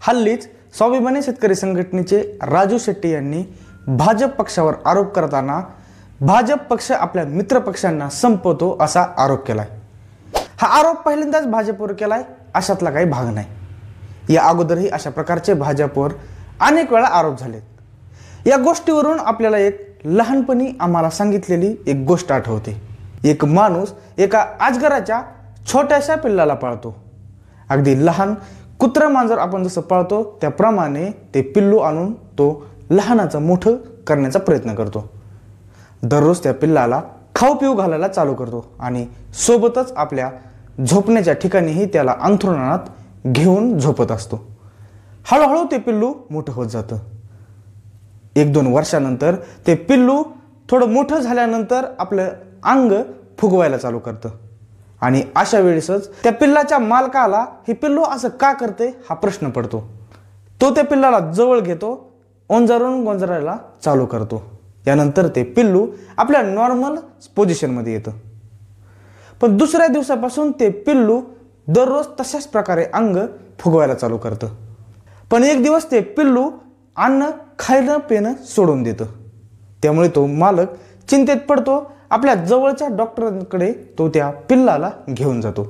हल्लीच स्वाभिमानी शेतकरी संघटनेचे राजू शेट्टी यांनी भाजप पक्षावर आरोप करताना भाजप पक्ष आपल्या मित्र पक्षांना संपवतो असा आरोप केलाय। हा आरोप पहिल्यांदाच भाजपवर केलाय अशातला काही भाग नाही। या अगोदरही अशा प्रकारचे भाजपवर अनेक वेळा आरोप झालेत। या गोष्टीवरून आपल्याला एक लहानपणी आम्हाला सांगितलेली एक गोष्ट आठवते। एक माणूस एका अजगराच्या छोट्याशा पिल्लाला पाळतो। अगदी लहान कुत्रा मांजर आपण जसं पाळतो त्याप्रमाणे ते पिल्लू आणून तो लहानाचं मोठं करण्याचा प्रयत्न करतो। दररोज त्या पिल्लाला खाऊ पिऊ घालायला चालू करतो आणि सोबतच आपल्या झोपण्याच्या ठिकाणीही त्याला अंथरुणात घेऊन झोपत असतो। हळूहळू ते पिल्लू मोठं होत जातं। 1-2 वर्षानंतर ते पिल्लू थोडं मोठं झाल्यानंतर आपलं अंग फुगवायला चालू करतं आणि अशा वेळेसच त्या पिल्लाच्या मालकाला हे पिल्लू असं का करते हा प्रश्न पडतो। तो त्या पिल्लाला जवळ घेतो, ओंजारून गोंजरायला चालू करतो। यानंतर ते पिल्लू आपल्या नॉर्मल पोझिशनमध्ये येतं। पण दुसऱ्या दिवसापासून ते पिल्लू दररोज तशाच प्रकारे अंग फुगवायला चालू करतं। पण एक दिवस ते पिल्लू अन्न खायला पिणं सोडून देतं। त्यामुळे तो मालक चिंतेत पडतो। आपल्या जवळच्या डॉक्टरांकडे तो त्या पिल्लाला घेऊन जातो।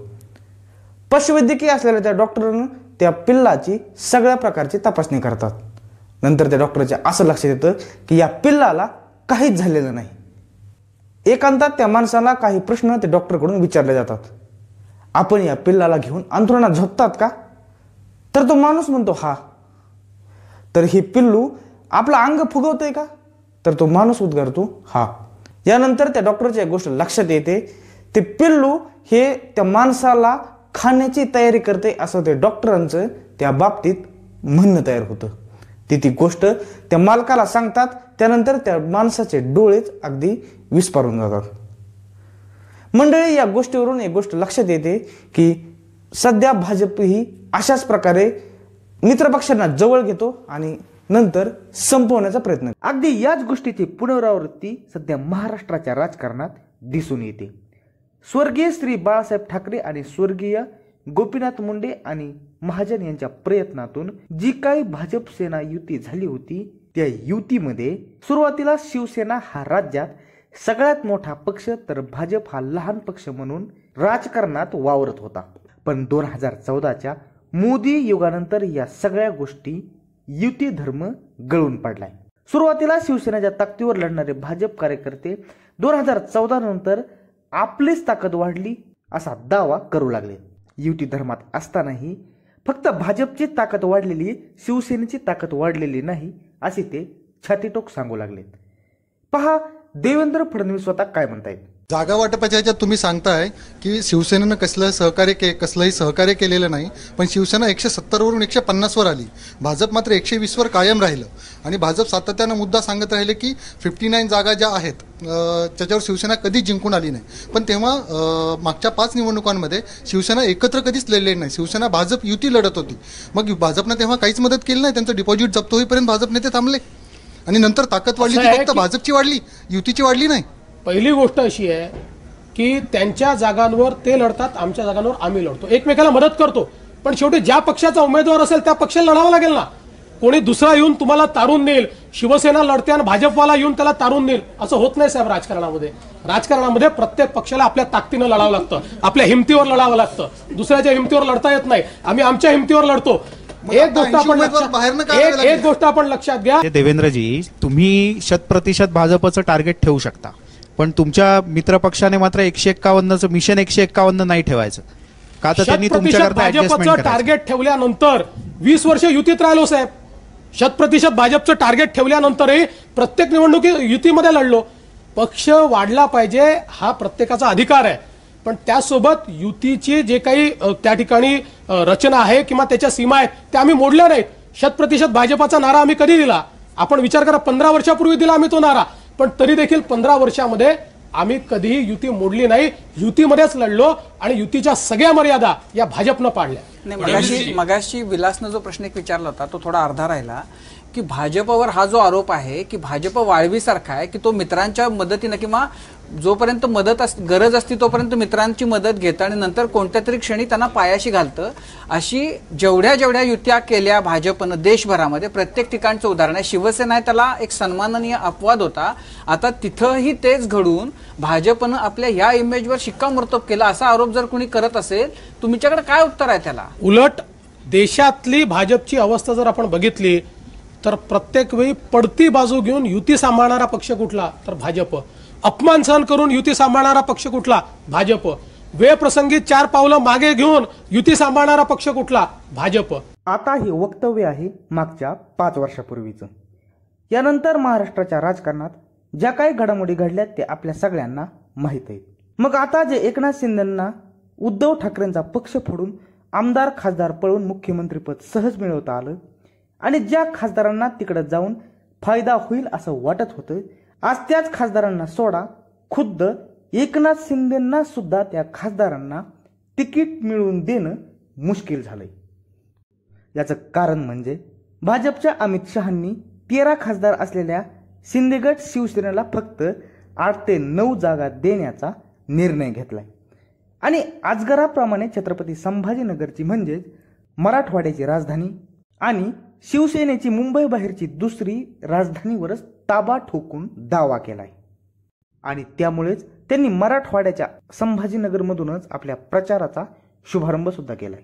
पशुवैद्यकीय असलेल्या त्या डॉक्टरांना त्या पिल्लाची सगळ्या प्रकारची तपासणी करतात। नंतर त्या डॉक्टरच्या असं लक्षात येतं की या पिल्लाला काहीच झालेलं नाही। एकांतात त्या माणसाला काही प्रश्न ते डॉक्टरकडून विचारले जातात। आपण या पिल्लाला घेऊन अंथरुणात झोपतात का? तर तो माणूस म्हणतो हा। तर हे पिल्लू आपलं अंग फुगवतंय का? तर तो माणूस उद्गारतो हा। यानंतर त्या डॉक्टरची एक गोष्ट लक्षात येते, ते पिल्लू हे त्या माणसाला खाण्याची तयारी करते असं ते डॉक्टरांचं त्या बाबतीत म्हणणं तयार होतं। ती गोष्ट त्या मालकाला सांगतात। त्यानंतर त्या माणसाचे डोळेच अगदी विस्पारून जातात। मंडळी, या गोष्टीवरून एक गोष्ट लक्षात येते की सध्या भाजप ही अशाच प्रकारे मित्रपक्षांना जवळ घेतो आणि नंतर संपवण्याचा प्रयत्न। अगदी याच गोष्टीची पुनरावृत्ती सध्या महाराष्ट्राच्या राजकारणात दिसून येते। स्वर्गीय श्री बाळासाहेब ठाकरे आणि स्वर्गीय गोपीनाथ मुंडे आणि महाजन यांच्या प्रयत्नातून जी काही भाजप सेना युती झाली होती, त्या युतीमध्ये सुरुवातीला शिवसेना हा राज्यात सगळ्यात मोठा पक्ष तर भाजप हा लहान पक्ष म्हणून राजकारणात वावरत होता। पण 2014च्या मोदी युगानंतर या सगळ्या गोष्टी युती धर्म गळून पडलाय। सुरुवातीला शिवसेनेच्या ताकदीवर लढणारे भाजप कार्यकर्ते 2014 नंतर आपलीच ताकद वाढली असा दावा करू लागले। युती धर्मात असतानाही फक्त भाजपची ताकद वाढलेली, शिवसेनेची ताकद वाढलेली नाही असे ते छातीटोक सांगू लागलेत। पहा देवेंद्र फडणवीस स्वतः काय म्हणतायत। जागा वाटपाच्या ह्याच्यात तुम्ही सांगताय की शिवसेनेनं कसलंही सहकार्य केलेलं नाही, पण शिवसेना 170 वरून 150 वर आली, भाजप मात्र 120 वर कायम राहिलं। आणि भाजप सातत्यानं मुद्दा सांगत राहिले की 59 जागा ज्या आहेत त्याच्यावर शिवसेना कधीच जिंकून आली नाही। पण तेव्हा मागच्या 5 निवडणुकांमध्ये शिवसेना एकत्र कधीच लढलेली नाही। शिवसेना भाजप युती लढत होती। मग भाजपनं तेव्हा काहीच मदत केली नाही। त्यांचं डिपॉझिट जप्त होईपर्यंत भाजप नेते थांबले आणि नंतर ताकद वाढली ती फक्त भाजपची वाढली, युतीची वाढली नाही। पहिली गोष्ट अशी आहे की त्यांच्या जागांवर ते लढतात, आमच्या जागांवर आम्ही लढतो, एकमेकाला मदत करतो। पण शेवटी ज्या पक्षाचा उमेदवार असेल त्या पक्षाला लढावं लागेल ना। कोणी दुसरा येऊन तुम्हाला तारून नेल, शिवसेना लढते आणि भाजपवाला येऊन त्याला तारून नेल असं होत नाही साहेब। राजकारणामध्ये प्रत्येक पक्षाला आपल्या ताकदीनं लढावं लागतं, आपल्या हिमतीवर लढावं लागतं। दुसऱ्याच्या हिमतीवर लढता येत नाही, आम्ही आमच्या हिमतीवर लढतो। एक गोष्ट आपण लक्षात घ्या देवेंद्रजी, तुम्ही 100% भाजपचं टार्गेट ठेवू शकता, पण तुमच्या मित्रपक्षाने मात्र 151चं मिशन 151 नाही ठेवायचं का? तर त्यांनी तुमच्याकरता भाजपचं टार्गेट ठेवल्यानंतर 20 वर्ष युतीत राहिलो साहेब। 100% भाजपचं टार्गेट ठेवल्यानंतरही प्रत्येक निवडणुकीत युतीमध्ये लढलो। पक्ष वाढला पाहिजे हा प्रत्येकाचा अधिकार आहे, पण त्यासोबत युतीची जे काही त्या ठिकाणी रचना आहे किंवा त्याच्या सीमा आहेत त्या आम्ही मोडल्या नाहीत। 100% भाजपाचा नारा आम्ही कधी दिला? आपण विचार करा, 15 वर्षापूर्वी दिला आम्ही तो नारा, पण तरी देखील 15 वर्षामध्ये आम्ही कधीही युती मोडली नाही, युतीमध्येच लढलो आणि युतीच्या सगळ्या मर्यादा या भाजपनं पाडल्या। नाही, मगाशी विलासनं जो प्रश्न एक विचारला होता तो थोडा अर्धा राहिला की भाजपवर हा जो आरोप आहे की भाजप वाळवीसारखा आहे की तो मित्रांच्या मदतीनं किंवा जोपर्यंत गरज असती तोपर्यंत मित्रांची मदत घेतं आणि नंतर कोणत्या तरी क्षणी त्यांना पायाशी घालतं. अशी जेवढ्या युत्या केल्या भाजपनं देशभरामध्ये प्रत्येक ठिकाणचं उदाहरण आहे. शिवसेना आहे त्याला एक सन्माननीय अपवाद होता. आता तिथंही तेच घडून भाजपनं आपल्या या इमेजवर शिक्कामोर्तब केला असा आरोप जर कोणी करत असेल तुमच्याकडे काय उत्तर आहे त्याला? उलट देशातली भाजपची अवस्था जर आपण बघितली तर प्रत्येक वेळी पडती बाजू घेऊन युती सांभाळणारा पक्ष कुठला तर भाजप. अपमान सहन करून युती सांभाळणारा पक्ष कुठला भाजप. वेळ प्रसंगी 4 पावलं मागे घेऊन युती सांभाळणारा पक्ष कुठला भाजप. आता हे वक्तव्य आहे मागच्या 5 वर्षापूर्वीचं. यानंतर महाराष्ट्राच्या राजकारणात ज्या काही घडामोडी घडल्यात ते आपल्या सगळ्यांना माहीत आहेत. मग आता जे एकनाथ शिंदेंना उद्धव ठाकरेंचा पक्ष फोडून आमदार खासदार पळून मुख्यमंत्रीपद सहज मिळवता आलं आणि ज्या खासदारांना तिकडे जाऊन फायदा होईल असं वाटत होतं, आज त्याच खासदारांना सोडा खुद्द एकनाथ शिंदेंना सुद्धा त्या खासदारांना तिकीट मिळवून देणं मुश्किल झालंय. याचं कारण म्हणजे भाजपच्या अमित शहांनी 13 खासदार असलेल्या शिंदेगड शिवसेनेला फक्त 8 ते 9 जागा देण्याचा निर्णय घेतलाय आणि आजगराप्रमाणे छत्रपती संभाजीनगरची म्हणजेच मराठवाड्याची राजधानी आणि शिवसेनेची मुंबई बाहेरची दुसरी राजधानीवरच ताबा ठोकून दावा केलाय आणि त्यामुळेच त्यांनी मराठवाड्याच्या संभाजीनगरमधूनच आपल्या प्रचाराचा शुभारंभ सुद्धा केलाय.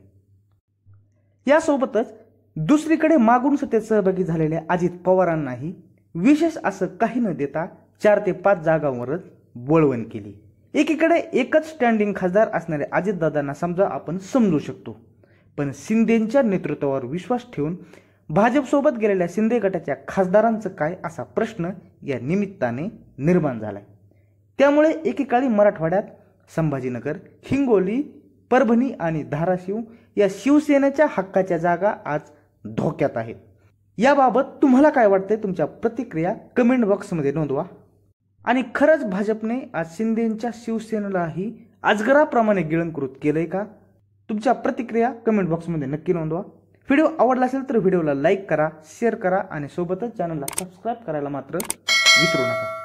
यासोबतच दुसरीकडे मागून सत्तेत सहभागी झालेल्या अजित पवारांनाही विशेष असं काही न देता 4 ते 5 जागांवरच बोळवण केली. एकीकडे एकच स्टँडिंग खासदार असणाऱ्या अजितदादांना समजा आपण समजू शकतो, पण शिंदेंच्या नेतृत्वावर विश्वास ठेवून भाजपसोबत गेलेल्या शिंदे गटाच्या खासदारांचं काय असा प्रश्न या निमित्ताने निर्माण झालाय. त्यामुळे एकेकाळी मराठवाड्यात संभाजीनगर, हिंगोली, परभणी आणि धाराशिव या शिवसेनेच्या हक्काच्या जागा आज धोक्यात आहेत. याबाबत तुम्हाला काय वाटतंय? तुमच्या प्रतिक्रिया कमेंट बॉक्समध्ये नोंदवा. आणि खरंच भाजपने आज शिंदेंच्या शिवसेनेलाही अजगराप्रमाणे गिळंकृत केलंय का? तुमच्या प्रतिक्रिया कमेंट बॉक्समध्ये नक्की नोंदवा. व्हिडिओ आवडला असेल तर व्हिडिओला लाईक करा, शेअर करा आणि सोबतच चॅनलला सबस्क्राईब करायला मात्र विसरू नका.